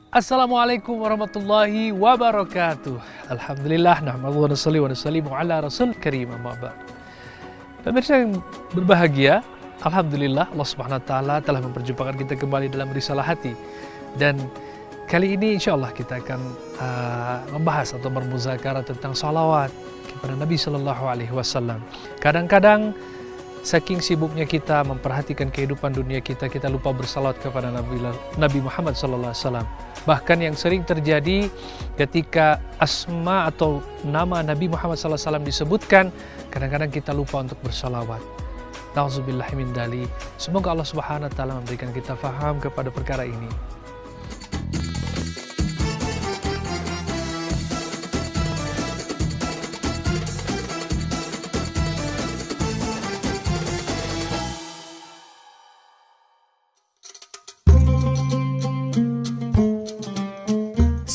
Assalamualaikum warahmatullahi wabarakatuh. Alhamdulillah, nahmaduhu wa nusallimu ala rasul karim, amma ba'd. Pemirsa yang berbahagia, Alhamdulillah Allah Subhanahu wa taala telah memperjumpakan kita kembali dalam Risalah Hati. Dan kali ini insya Allah kita akan membahas atau bermuzakarah tentang salawat kepada Nabi Sallallahu Alaihi Wasallam. Kadang-kadang saking sibuknya kita memperhatikan kehidupan dunia kita, kita lupa bersalawat kepada Nabi Muhammad Sallallahu Alaihi Wasallam. Bahkan yang sering terjadi ketika asma atau nama Nabi Muhammad Sallallahu Alaihi Wasallam disebutkan, kadang-kadang kita lupa untuk bersalawat. Nauzubillahi min dzalik. Semoga Allah Subhanahu wa taala memberikan kita faham kepada perkara ini.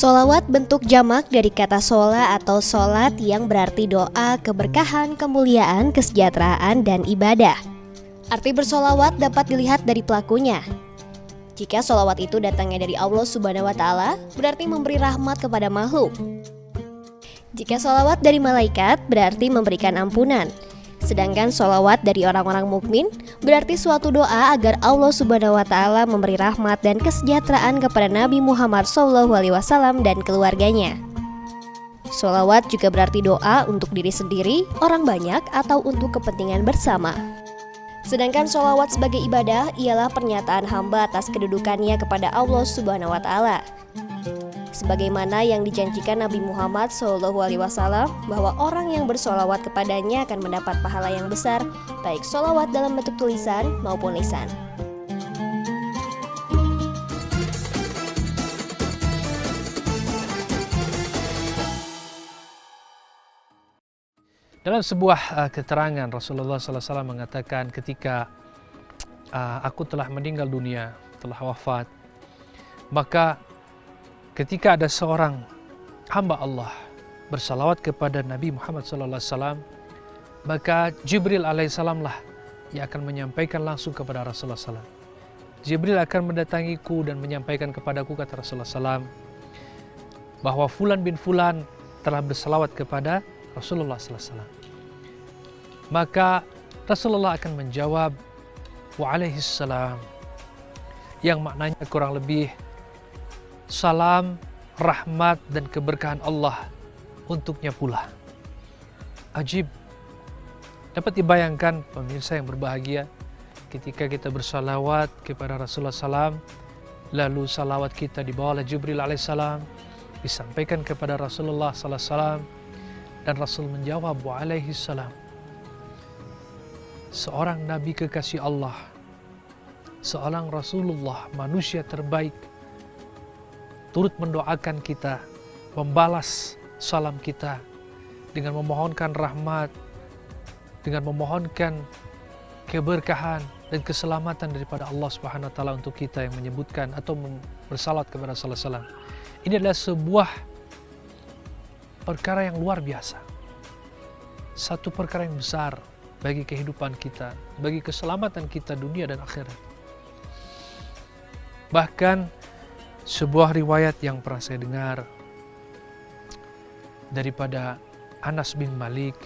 Sholawat bentuk jamak dari kata shola atau sholat yang berarti doa, keberkahan, kemuliaan, kesejahteraan, dan ibadah. Arti bersolawat dapat dilihat dari pelakunya. Jika sholawat itu datangnya dari Allah Subhanahu wa Ta'ala, berarti memberi rahmat kepada makhluk. Jika sholawat dari malaikat, berarti memberikan ampunan. Sedangkan sholawat dari orang-orang mukmin berarti suatu doa agar Allah Subhanahu wa Ta'ala memberi rahmat dan kesejahteraan kepada Nabi Muhammad SAW dan keluarganya. Sholawat juga berarti doa untuk diri sendiri, orang banyak, atau untuk kepentingan bersama. Sedangkan sholawat sebagai ibadah ialah pernyataan hamba atas kedudukannya kepada Allah Subhanahu wa Ta'ala. Sebagaimana yang dijanjikan Nabi Muhammad SAW bahwa orang yang bersolawat kepadanya akan mendapat pahala yang besar, baik solawat dalam bentuk tulisan maupun lisan. Dalam sebuah keterangan Rasulullah SAW mengatakan ketika aku telah meninggal dunia, telah wafat, maka ketika ada seorang hamba Allah bersalawat kepada Nabi Muhammad SAW, maka Jibril alaihissalam lah yang akan menyampaikan langsung kepada Rasulullah SAW. Jibril akan mendatangiku dan menyampaikan kepadaku, kata Rasulullah SAW, bahwa Fulan bin Fulan telah bersalawat kepada Rasulullah SAW. Maka Rasulullah akan menjawab, waalaihissalam, yang maknanya kurang lebih salam, rahmat, dan keberkahan Allah untuknya pula. Ajib. Dapat dibayangkan pemirsa yang berbahagia, ketika kita bersalawat kepada Rasulullah SAW, lalu salawat kita dibawa oleh Jibril alaihissalam, disampaikan kepada Rasulullah SAW, dan Rasul menjawab waalaihissalam. Seorang Nabi kekasih Allah, seorang Rasulullah, manusia terbaik, turut mendoakan kita, membalas salam kita dengan memohonkan rahmat, dengan memohonkan keberkahan dan keselamatan daripada Allah Subhanahu wa taala untuk kita yang menyebutkan atau bersalat kepada Rasulullah SAW. Ini adalah sebuah perkara yang luar biasa. Satu perkara yang besar bagi kehidupan kita, bagi keselamatan kita dunia dan akhirat. Bahkan sebuah riwayat yang pernah saya dengar daripada Anas bin Malik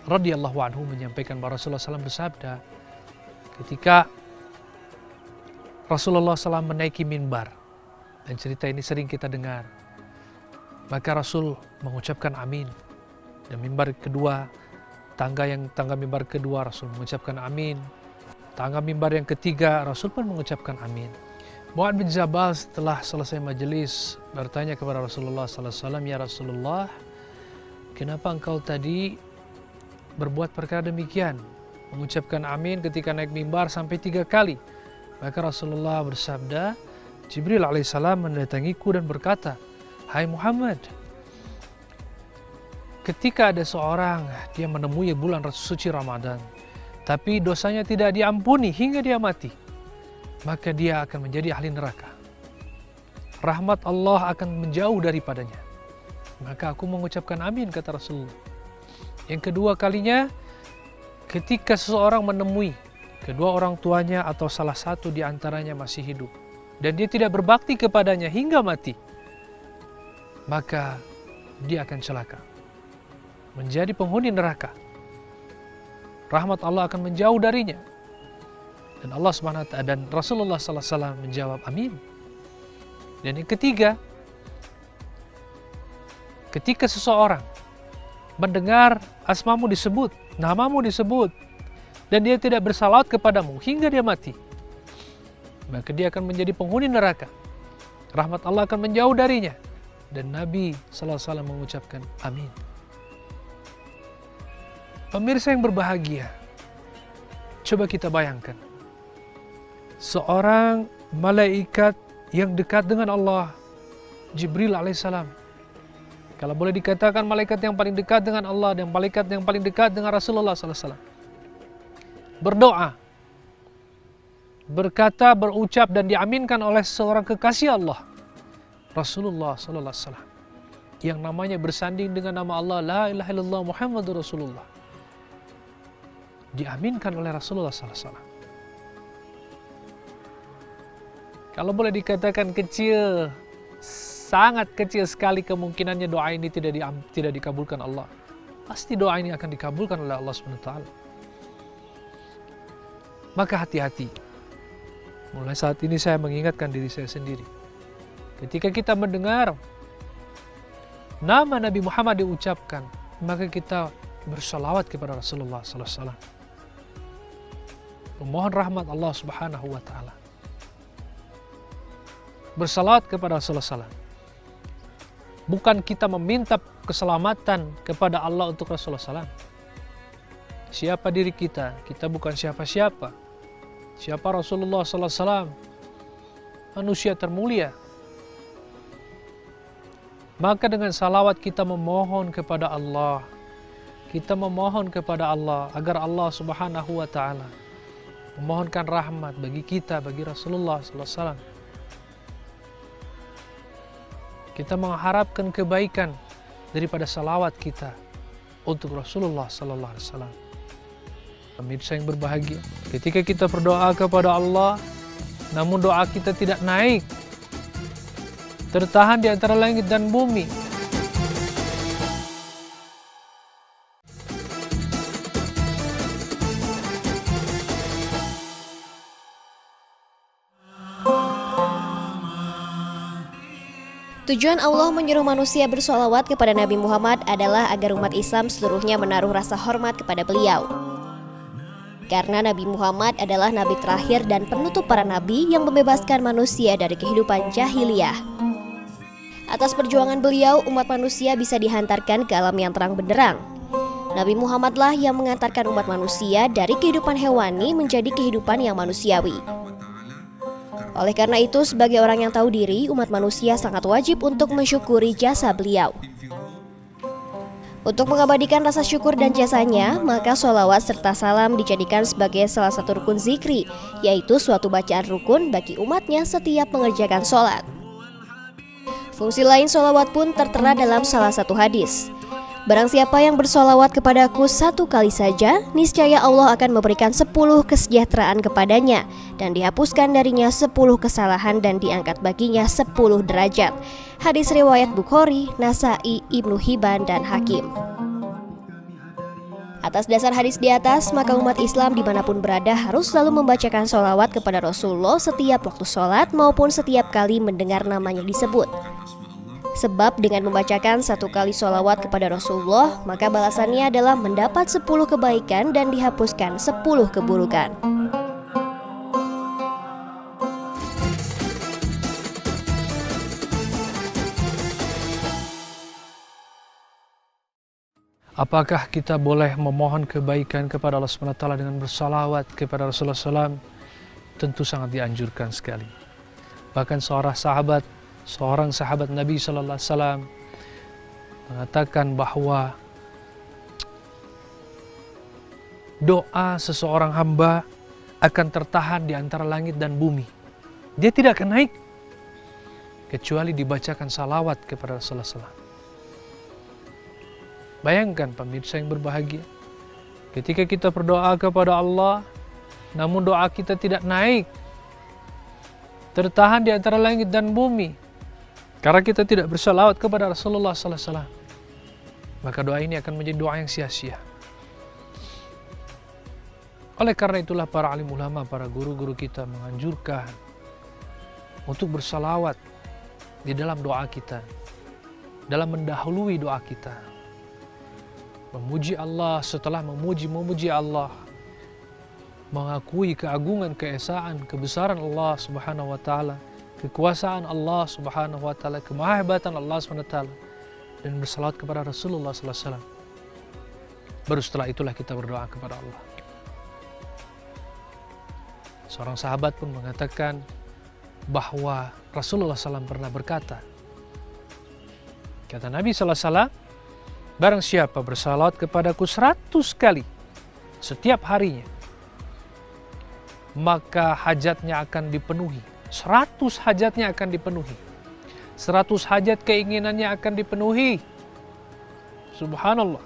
radhiyallahu anhu menyampaikan bahwa Rasulullah SAW bersabda, ketika Rasulullah SAW menaiki mimbar, dan cerita ini sering kita dengar, maka Rasul mengucapkan amin. Dan mimbar kedua, tangga mimbar kedua, Rasul mengucapkan amin. Tangga mimbar yang ketiga, Rasul pun mengucapkan amin. Mu'adz bin Jabal setelah selesai majelis bertanya kepada Rasulullah SAW, ya Rasulullah, kenapa engkau tadi berbuat perkara demikian, mengucapkan amin ketika naik mimbar sampai 3 kali? Maka Rasulullah bersabda, Jibril alaihissalam mendatangiku dan berkata, hai Muhammad, ketika ada seorang dia menemui bulan suci Ramadan, tapi dosanya tidak diampuni hingga dia mati, maka dia akan menjadi ahli neraka. Rahmat Allah akan menjauh daripadanya. Maka aku mengucapkan amin, kata Rasulullah. Yang kedua kalinya, ketika seseorang menemui kedua orang tuanya atau salah satu di antaranya masih hidup, dan dia tidak berbakti kepadanya hingga mati, maka dia akan celaka, menjadi penghuni neraka. Rahmat Allah akan menjauh darinya. Dan Allah Subhanahu wa ta'ala dan Rasulullah sallallahu alaihi wasallam menjawab amin. Dan yang ketiga, ketika seseorang mendengar asmamu disebut, namamu disebut, dan dia tidak bersalawat kepadamu hingga dia mati, maka dia akan menjadi penghuni neraka. Rahmat Allah akan menjauh darinya. Dan Nabi sallallahu alaihi wasallam mengucapkan amin. Pemirsa yang berbahagia, coba kita bayangkan seorang malaikat yang dekat dengan Allah, Jibril alaihissalam. Kalau boleh dikatakan malaikat yang paling dekat dengan Allah dan malaikat yang paling dekat dengan Rasulullah sallallahu alaihi wasallam. Berdoa, berkata, berucap dan diaminkan oleh seorang kekasih Allah, Rasulullah sallallahu alaihi wasallam, yang namanya bersanding dengan nama Allah, la ilaha illallah Muhammadur Rasulullah. Diaminkan oleh Rasulullah sallallahu alaihi wasallam. Kalau boleh dikatakan kecil, sangat kecil sekali kemungkinannya doa ini tidak dikabulkan Allah. Pasti doa ini akan dikabulkan oleh Allah SWT. Maka hati-hati. Mulai saat ini saya mengingatkan diri saya sendiri. Ketika kita mendengar nama Nabi Muhammad diucapkan, maka kita bersalawat kepada Rasulullah SAW. Memohon rahmat Allah Subhanahu wa ta'ala. Bersalawat kepada Rasulullah SAW. Bukan kita meminta keselamatan kepada Allah untuk Rasulullah SAW. Siapa diri kita? Kita bukan siapa-siapa. Siapa Rasulullah SAW? Manusia termulia. Maka dengan salawat kita memohon kepada Allah. Kita memohon kepada Allah agar Allah Subhanahu wa ta'ala memohonkan rahmat bagi kita, bagi Rasulullah SAW. Kita mengharapkan kebaikan daripada salawat kita untuk Rasulullah sallallahu alaihi wasallam. Pemirsa yang berbahagia, ketika kita berdoa kepada Allah, namun doa kita tidak naik, tertahan di antara langit dan bumi, Tujuan Allah menyuruh manusia bersolawat kepada Nabi Muhammad adalah agar umat Islam seluruhnya menaruh rasa hormat kepada beliau. Karena Nabi Muhammad adalah nabi terakhir dan penutup para nabi yang membebaskan manusia dari kehidupan jahiliyah. Atas perjuangan beliau, umat manusia bisa dihantarkan ke alam yang terang benderang. Nabi Muhammadlah yang mengantarkan umat manusia dari kehidupan hewani menjadi kehidupan yang manusiawi. Oleh karena itu, sebagai orang yang tahu diri, umat manusia sangat wajib untuk mensyukuri jasa beliau. Untuk mengabadikan rasa syukur dan jasanya, maka sholawat serta salam dijadikan sebagai salah satu rukun zikri, yaitu suatu bacaan rukun bagi umatnya setiap mengerjakan sholat. Fungsi lain sholawat pun tertera dalam salah satu hadis. Barang siapa yang bersolawat kepadaku 1 kali saja, niscaya Allah akan memberikan 10 kesejahteraan kepadanya dan dihapuskan darinya 10 kesalahan dan diangkat baginya 10 derajat. Hadis riwayat Bukhari, Nasai, Ibnu Hibban, dan Hakim. Atas dasar hadis di atas, maka umat Islam dimanapun berada harus selalu membacakan sholawat kepada Rasulullah setiap waktu sholat maupun setiap kali mendengar namanya disebut. Sebab dengan membacakan 1 kali sholawat kepada Rasulullah, maka balasannya adalah mendapat 10 kebaikan dan dihapuskan 10 keburukan. Apakah kita boleh memohon kebaikan kepada Allah SWT dengan bersalawat kepada Rasulullah SAW? Tentu sangat dianjurkan sekali. Bahkan seorang sahabat Nabi Sallallahu Alaihi Wasallam mengatakan bahwa doa seseorang hamba akan tertahan di antara langit dan bumi. Dia tidak akan naik kecuali dibacakan salawat kepada Rasulullah SAW. Bayangkan pemirsa yang berbahagia, ketika kita berdoa kepada Allah, namun doa kita tidak naik tertahan di antara langit dan bumi. Karena kita tidak bersalawat kepada Rasulullah sallallahu alaihi wasallam, maka doa ini akan menjadi doa yang sia-sia. Oleh karena itulah para alim ulama, para guru-guru kita menganjurkan untuk bersalawat di dalam doa kita, dalam mendahului doa kita. Memuji Allah, setelah memuji Allah, mengakui keagungan, keesaan, kebesaran Allah Subhanahu wa taala, kekuasaan Allah Subhanahu wa taala, kemahabatan Allah Subhanahu wa taala, dan bersalawat kepada Rasulullah sallallahu alaihi wasallam. Baru setelah itulah kita berdoa kepada Allah. Seorang sahabat pun mengatakan bahwa Rasulullah SAW pernah berkata, kata Nabi SAW, barang siapa bersalawat kepadaku 100 kali setiap harinya, maka hajatnya akan dipenuhi. 100 hajatnya akan dipenuhi. 100 hajat keinginannya akan dipenuhi. Subhanallah.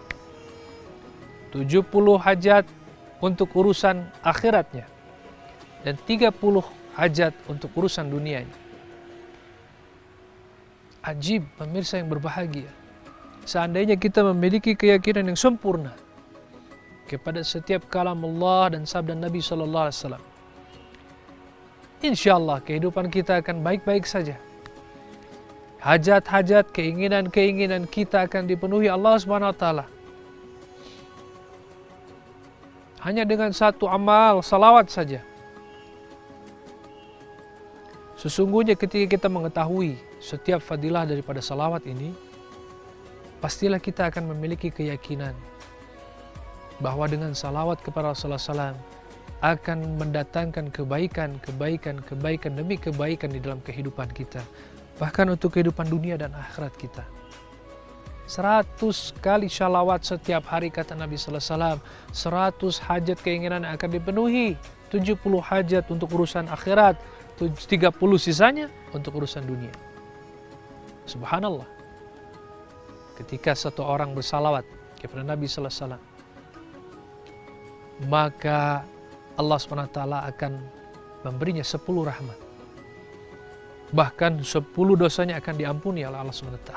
70 hajat untuk urusan akhiratnya, dan 30 hajat untuk urusan dunianya. Ajib, pemirsa yang berbahagia. Seandainya kita memiliki keyakinan yang sempurna kepada setiap kalam Allah dan sabda Nabi sallallahu alaihi wasallam, insyaallah kehidupan kita akan baik-baik saja. Hajat-hajat, keinginan-keinginan kita akan dipenuhi Allah Subhanahu wa taala. Hanya dengan satu amal salawat saja. Sesungguhnya ketika kita mengetahui setiap fadilah daripada salawat ini, pastilah kita akan memiliki keyakinan bahwa dengan salawat kepada Rasulullah SAW akan mendatangkan kebaikan demi kebaikan di dalam kehidupan kita, bahkan untuk kehidupan dunia dan akhirat kita. 100 kali shalawat setiap hari kata Nabi sallallahu alaihi wasallam, 100 hajat keinginan akan dipenuhi, 70 hajat untuk urusan akhirat, 30 sisanya untuk urusan dunia. Subhanallah. Ketika satu orang bersalawat kepada Nabi sallallahu alaihi wasallam, maka Allah SWT akan memberinya 10 rahmat. Bahkan 10 dosanya akan diampuni oleh Allah SWT.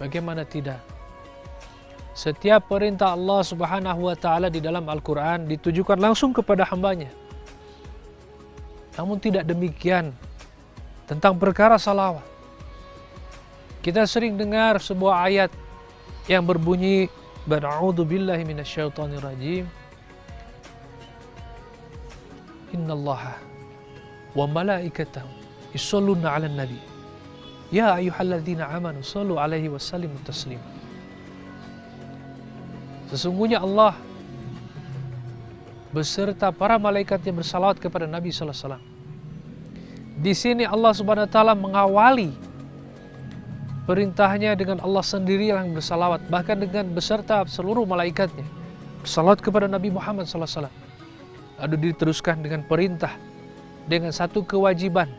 Bagaimana tidak? Setiap perintah Allah Subhanahu wa taala di dalam Al-Quran ditujukan langsung kepada hambanya. Namun tidak demikian tentang perkara salawat. Kita sering dengar sebuah ayat yang berbunyi, A'udzu billahi minasyaitonir rajim. Innallaha wa malaikatahu yusholluna 'alan nabi. Ya ayyuhalladzina amanu shallu 'alaihi wa sallimu taslima. Sesungguhnya Allah beserta para malaikatnya bersalawat kepada Nabi sallallahu alaihi wasallam. Di sini Allah Subhanahu wa taala mengawali perintahnya dengan Allah sendiri yang bersalawat, bahkan dengan beserta seluruh malaikatnya bersalawat kepada Nabi Muhammad sallallahu alaihi wasallam. Lalu diteruskan dengan perintah, dengan satu kewajiban,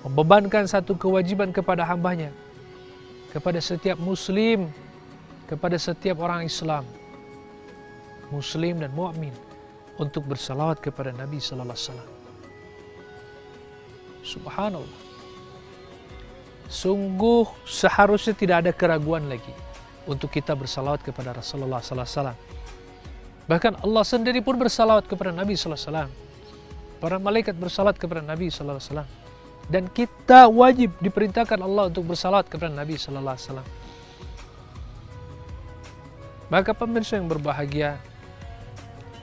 membebankan satu kewajiban kepada hambanya, kepada setiap muslim, kepada setiap orang Islam, muslim dan mukmin, untuk bersalawat kepada Nabi sallallahu alaihi wasallam. Subhanallah. Sungguh seharusnya tidak ada keraguan lagi untuk kita bersalawat kepada Rasulullah sallallahu alaihi wasallam. Bahkan Allah sendiri pun bersalawat kepada Nabi sallallahu alaihi wasallam. Para malaikat bersalawat kepada Nabi sallallahu alaihi wasallam. Dan kita wajib diperintahkan Allah untuk bersalawat kepada Nabi sallallahu alaihi wasallam. Maka pemirsa yang berbahagia,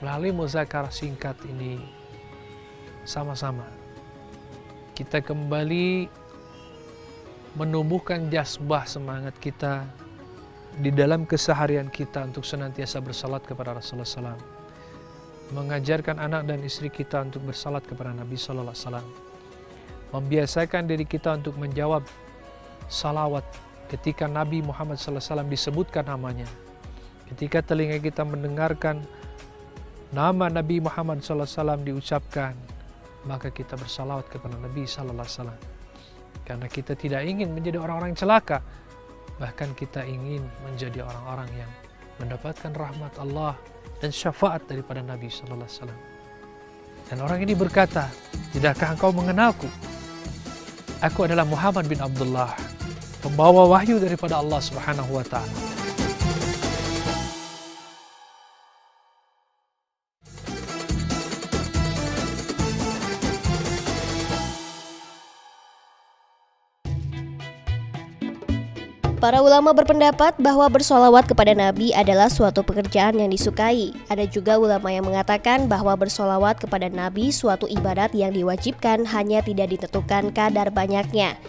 melalui muzakarah singkat ini, sama-sama kita kembali menumbuhkan jazbah semangat kita di dalam keseharian kita untuk senantiasa bersalat kepada Rasulullah SAW, mengajarkan anak dan istri kita untuk bersalat kepada Nabi Sallallahu Alaihi Wasallam, membiasakan diri kita untuk menjawab salawat ketika Nabi Muhammad Sallallahu Alaihi Wasallam disebutkan namanya. Ketika telinga kita mendengarkan nama Nabi Muhammad Sallallahu Alaihi Wasallam diucapkan, maka kita bersalawat kepada Nabi Sallallahu Alaihi Wasallam. Karena kita tidak ingin menjadi orang-orang yang celaka, bahkan kita ingin menjadi orang-orang yang mendapatkan rahmat Allah dan syafaat daripada Nabi Sallallahu Alaihi Wasallam. Dan orang ini berkata, "Tidakkah engkau mengenalku? Aku adalah Muhammad bin Abdullah, pembawa wahyu daripada Allah Subhanahu wa Ta'ala." Para ulama berpendapat bahwa bersolawat kepada Nabi adalah suatu pekerjaan yang disukai. Ada juga ulama yang mengatakan bahwa bersolawat kepada Nabi suatu ibadat yang diwajibkan, hanya tidak ditentukan kadar banyaknya.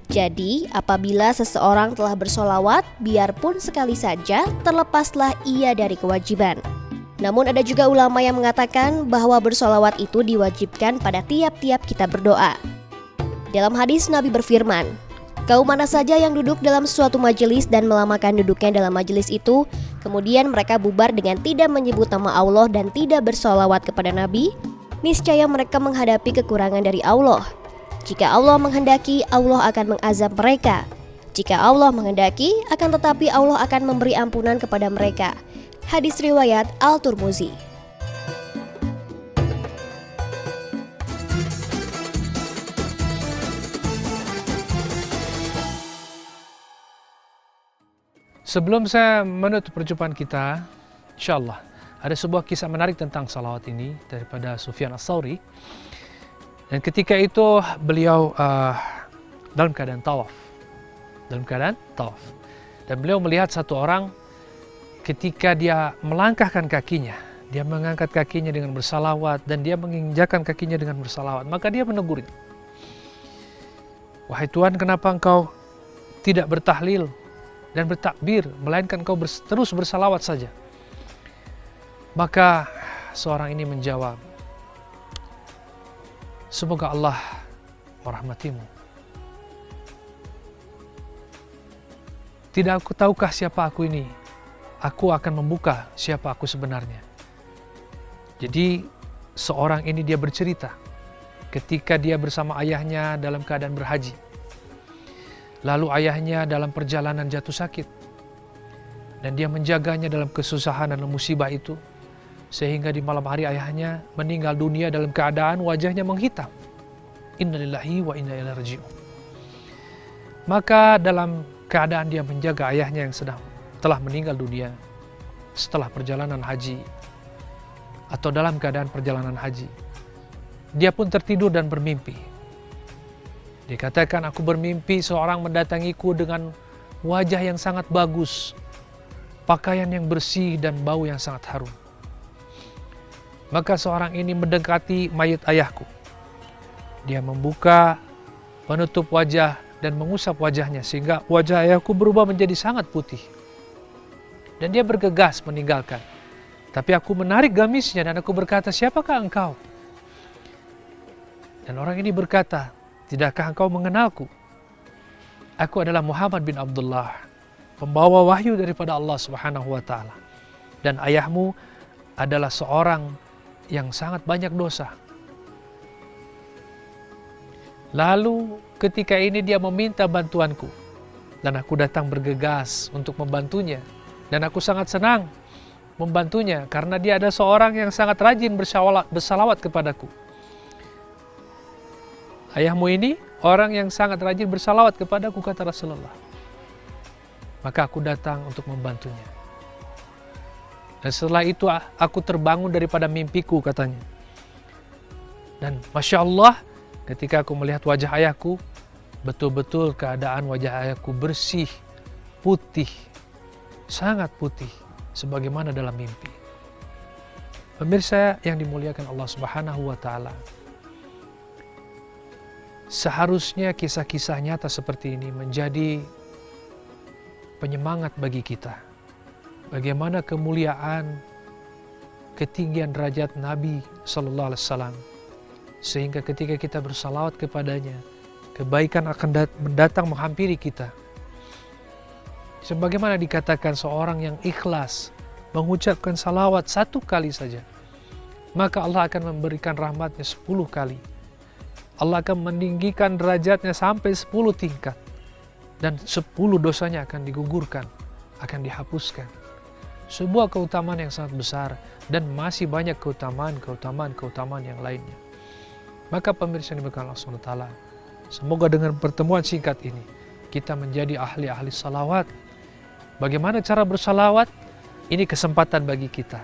Jadi, apabila seseorang telah bersolawat, biarpun sekali saja, terlepaslah ia dari kewajiban. Namun ada juga ulama yang mengatakan bahwa bersolawat itu diwajibkan pada tiap-tiap kita berdoa. Dalam hadis Nabi berfirman, "Kaum mana saja yang duduk dalam suatu majelis dan melamakan duduknya dalam majelis itu, kemudian mereka bubar dengan tidak menyebut nama Allah dan tidak bersolawat kepada Nabi, niscaya mereka menghadapi kekurangan dari Allah. Jika Allah menghendaki, Allah akan mengazab mereka. Jika Allah menghendaki, akan tetapi Allah akan memberi ampunan kepada mereka." Hadis riwayat Al-Tirmizi. Sebelum saya menutup perjumpaan kita, insyaAllah ada sebuah kisah menarik tentang salawat ini daripada Sufyan Ats-Tsauri. Dan ketika itu beliau dalam keadaan tawaf. Dan beliau melihat satu orang ketika dia melangkahkan kakinya, dia mengangkat kakinya dengan bersalawat dan dia menginjakkan kakinya dengan bersalawat. Maka dia menegurnya, "Wahai Tuhan, kenapa engkau tidak bertahlil dan bertakbir, melainkan kau terus bersalawat saja?" Maka seorang ini menjawab, "Semoga Allah merahmatimu. Tidak aku tahukah siapa aku ini? Aku akan membuka siapa aku sebenarnya." Jadi seorang ini dia bercerita ketika dia bersama ayahnya dalam keadaan berhaji. Lalu ayahnya dalam perjalanan jatuh sakit dan dia menjaganya dalam kesusahan dan musibah itu, sehingga di malam hari ayahnya meninggal dunia dalam keadaan wajahnya menghitam. Innalillahi wa inna ilaihi raji'un. Maka dalam keadaan dia menjaga ayahnya yang telah meninggal dunia setelah perjalanan haji atau dalam keadaan perjalanan haji, dia pun tertidur dan bermimpi. Dikatakan, "Aku bermimpi seorang mendatangiku dengan wajah yang sangat bagus, pakaian yang bersih dan bau yang sangat harum. Maka seorang ini mendekati mayat ayahku. Dia membuka penutup wajah dan mengusap wajahnya sehingga wajah ayahku berubah menjadi sangat putih. Dan dia bergegas meninggalkan. Tapi aku menarik gamisnya dan aku berkata, 'Siapakah engkau?' Dan orang ini berkata, 'Tidakkah engkau mengenalku? Aku adalah Muhammad bin Abdullah, pembawa wahyu daripada Allah Subhanahu wa Ta'ala. Dan ayahmu adalah seorang yang sangat banyak dosa.' Lalu ketika ini dia meminta bantuanku dan aku datang bergegas untuk membantunya. Dan aku sangat senang membantunya karena dia ada seorang yang sangat rajin bersalawat kepadaku. Ayahmu ini orang yang sangat rajin bersalawat kepadaku," kata Rasulullah. "Maka aku datang untuk membantunya. Dan setelah itu aku terbangun daripada mimpiku," katanya. "Dan Masya Allah, ketika aku melihat wajah ayahku, betul-betul keadaan wajah ayahku bersih, putih, sangat putih, sebagaimana dalam mimpi." Pemirsa yang dimuliakan Allah Subhanahu wa Ta'ala, seharusnya kisah-kisah nyata seperti ini menjadi penyemangat bagi kita. Bagaimana kemuliaan, ketinggian derajat Nabi Sallallahu Alaihi Wasallam, sehingga ketika kita bersalawat kepadanya, kebaikan akan datang menghampiri kita. Sebagaimana dikatakan, seorang yang ikhlas mengucapkan salawat 1 kali saja, maka Allah akan memberikan rahmatnya 10 kali. Allah akan meninggikan derajatnya sampai 10 tingkat. Dan 10 dosanya akan digugurkan, akan dihapuskan. Sebuah keutamaan yang sangat besar. dan masih banyak keutamaan yang lainnya. Maka pemirsa yang dimuliakan Allah SWT, semoga dengan pertemuan singkat ini kita menjadi ahli-ahli salawat. Bagaimana cara bersalawat? Ini kesempatan bagi kita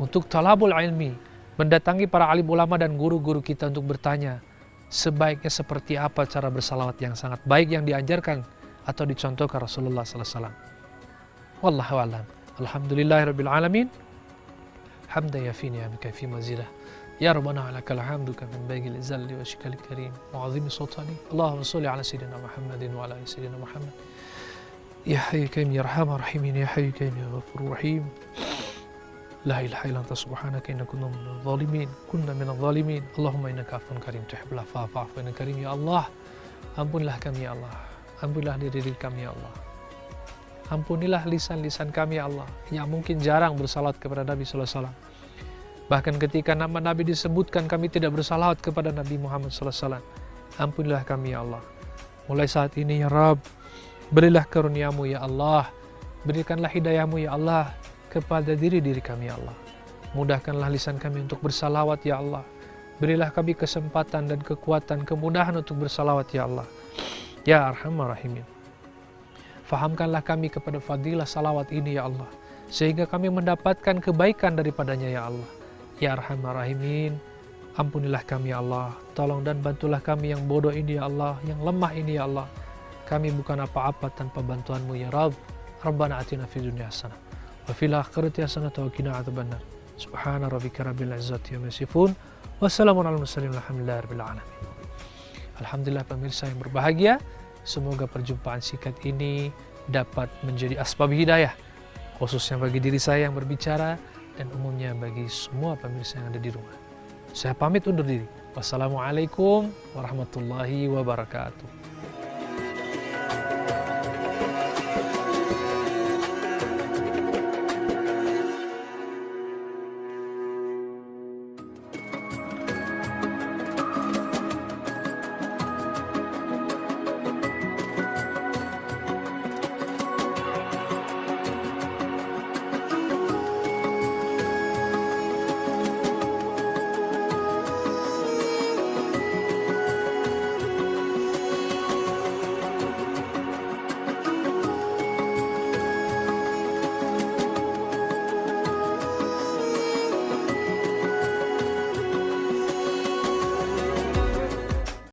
untuk talabul ilmi, mendatangi para alim ulama dan guru-guru kita untuk bertanya, sebaiknya seperti apa cara bersalawat yang sangat baik yang diajarkan atau dicontohkan Rasulullah SAW. Wallahu a'lam. Alhamdulillahirabbil alamin. Hamdan yafi ni'amika fi mazidah. Ya Rabbana lakal hamdu kama yanbaghi lijalli wajhikal karim wa 'azimi sultani. Allahumma shalli ala sayyidina Muhammadin wa ala ali sayyidina Muhammad. Ya Hayyu ya Qayyum ya Arhamar Rahimin ya Hayyu ya Qayyum ya Ghafurur Rahim. La ilaha illa anta subhanaka inna kunna minadh dhalimin. Allahumma innaka 'afuwun karim tuhibbul 'afwa fa'fu 'anna karim. Ya Allah, ampunilah kami ya Allah. Ampunilah diri kami ya Allah. Ampunilah lisan-lisan kami ya Allah yang mungkin jarang bersalawat kepada Nabi sallallahu alaihi wasallam. Bahkan ketika nama Nabi disebutkan kami tidak bersalawat kepada Nabi Muhammad sallallahu alaihi wasallam. Ampunilah kami ya Allah. Mulai saat ini ya Rabb, berilah karuniamu ya Allah. Berikanlah hidayahmu ya Allah kepada diri kami ya Allah. Mudahkanlah lisan kami untuk bersalawat ya Allah. Berilah kami kesempatan dan kekuatan, kemudahan untuk bersalawat ya Allah. Ya Arhamar Rahimin. Fahamkanlah kami kepada fadilah salawat ini ya Allah, sehingga kami mendapatkan kebaikan daripadanya ya Allah. Ya Arhamar Rahimin. Ampunilah kami ya Allah. Tolong dan bantulah kami yang bodoh ini ya Allah, yang lemah ini ya Allah. Kami bukan apa-apa tanpa bantuanmu ya Rabb. Rabbana atina fid dunya hasanah wa fil akhirati hasanah wa qina adzabannar. Subhana rabbika rabbil izzati amma yasifun. Wassalamun alal mursalin walhamdulillahi alamin. Alhamdulillah pemirsa yang berbahagia, semoga perjumpaan singkat ini dapat menjadi asbab hidayah, khususnya bagi diri saya yang berbicara dan umumnya bagi semua pemirsa yang ada di rumah. Saya pamit undur diri. Wassalamualaikum warahmatullahi wabarakatuh.